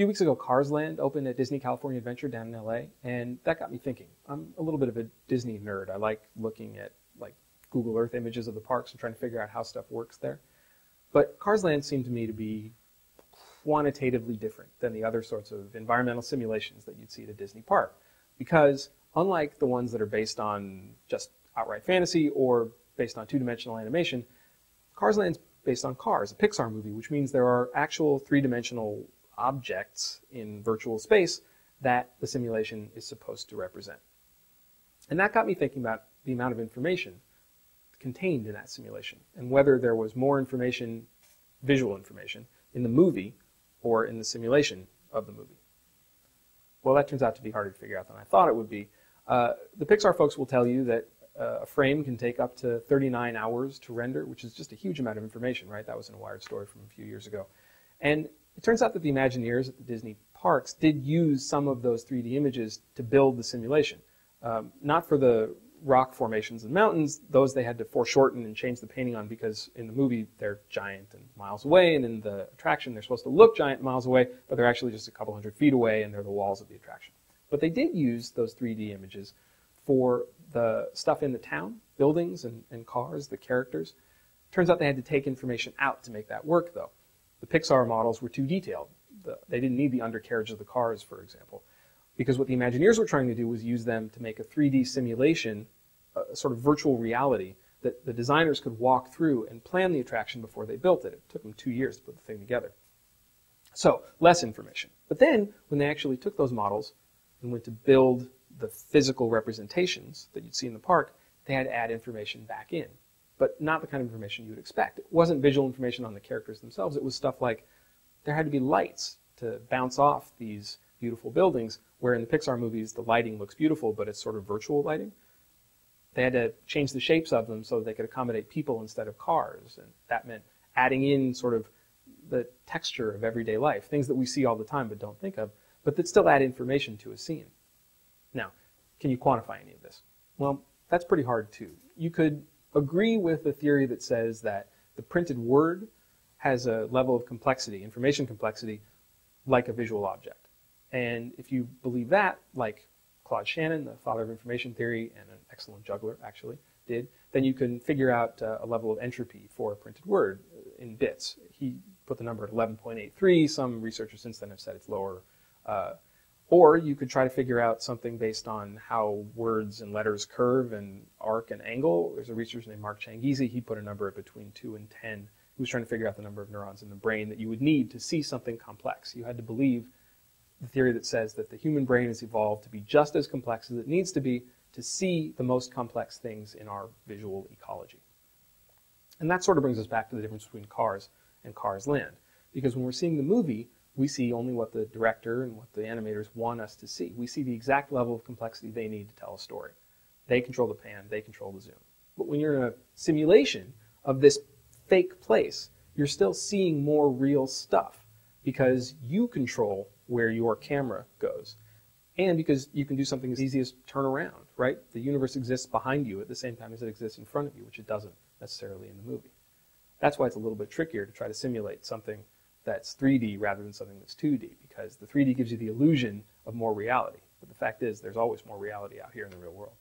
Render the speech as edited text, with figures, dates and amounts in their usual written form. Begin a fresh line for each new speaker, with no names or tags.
few weeks ago, Cars Land opened at Disney California Adventure down in LA, and that got me thinking. I'm a little bit of a Disney nerd. I like looking at like Google Earth images of the parks and trying to figure out how stuff works there. But Cars Land seemed to me to be quantitatively different than the other sorts of environmental simulations that you'd see at a Disney park. Because unlike the ones that are based on just outright fantasy or based on two-dimensional animation, Cars Land's based on Cars, a Pixar movie, which means there are actual three-dimensional objects in virtual space that the simulation is supposed to represent. And that got me thinking about the amount of information contained in that simulation and whether there was more information, visual information, in the movie or in the simulation of the movie. Well, that turns out to be harder to figure out than I thought it would be. The Pixar folks will tell you that a frame can take up to 39 hours to render, which is just a huge amount of information, right? That was in a Wired story from a few years ago. And it turns out that the Imagineers at the Disney parks did use some of those 3D images to build the simulation. Not for the rock formations and mountains. Those they had to foreshorten and change the painting on because in the movie they're giant and miles away, and in the attraction they're supposed to look giant miles away, but they're actually just a couple hundred feet away and they're the walls of the attraction. But they did use those 3D images for the stuff in the town, buildings and cars, the characters. Turns out they had to take information out to make that work, though. The Pixar models were too detailed. They didn't need the undercarriage of the cars, for example, because what the Imagineers were trying to do was use them to make a 3D simulation, a sort of virtual reality that the designers could walk through and plan the attraction before they built it. It took them 2 years to put the thing together. So, less information. But then, when they actually took those models and went to build the physical representations that you'd see in the park, they had to add information back in. But not the kind of information you would expect. It wasn't visual information on the characters themselves. It was stuff like there had to be lights to bounce off these beautiful buildings, where in the Pixar movies the lighting looks beautiful, but it's sort of virtual lighting. They had to change the shapes of them so that they could accommodate people instead of cars. And that meant adding in sort of the texture of everyday life, things that we see all the time but don't think of, but that still add information to a scene. Now, can you quantify any of this? Well, that's pretty hard too. You could agree with the theory that says that the printed word has a level of complexity, information complexity, like a visual object. And if you believe that, like Claude Shannon, the father of information theory and an excellent juggler actually did, then you can figure out a level of entropy for a printed word in bits. He put the number at 11.83. Some researchers since then have said it's lower. Or you could try to figure out something based on how words and letters curve and arc and angle. There's a researcher named Mark Changizi. He put a number at between 2 and 10. He was trying to figure out the number of neurons in the brain that you would need to see something complex. You had to believe the theory that says that the human brain has evolved to be just as complex as it needs to be to see the most complex things in our visual ecology. And that sort of brings us back to the difference between Cars and Cars Land. Because when we're seeing the movie, we see only what the director and what the animators want us to see. We see the exact level of complexity they need to tell a story. They control the pan, they control the zoom. But when you're in a simulation of this fake place, you're still seeing more real stuff because you control where your camera goes. And because you can do something as easy as turn around, right? The universe exists behind you at the same time as it exists in front of you, which it doesn't necessarily in the movie. That's why it's a little bit trickier to try to simulate something that's 3D rather than something that's 2D, because the 3D gives you the illusion of more reality. But the fact is, there's always more reality out here in the real world.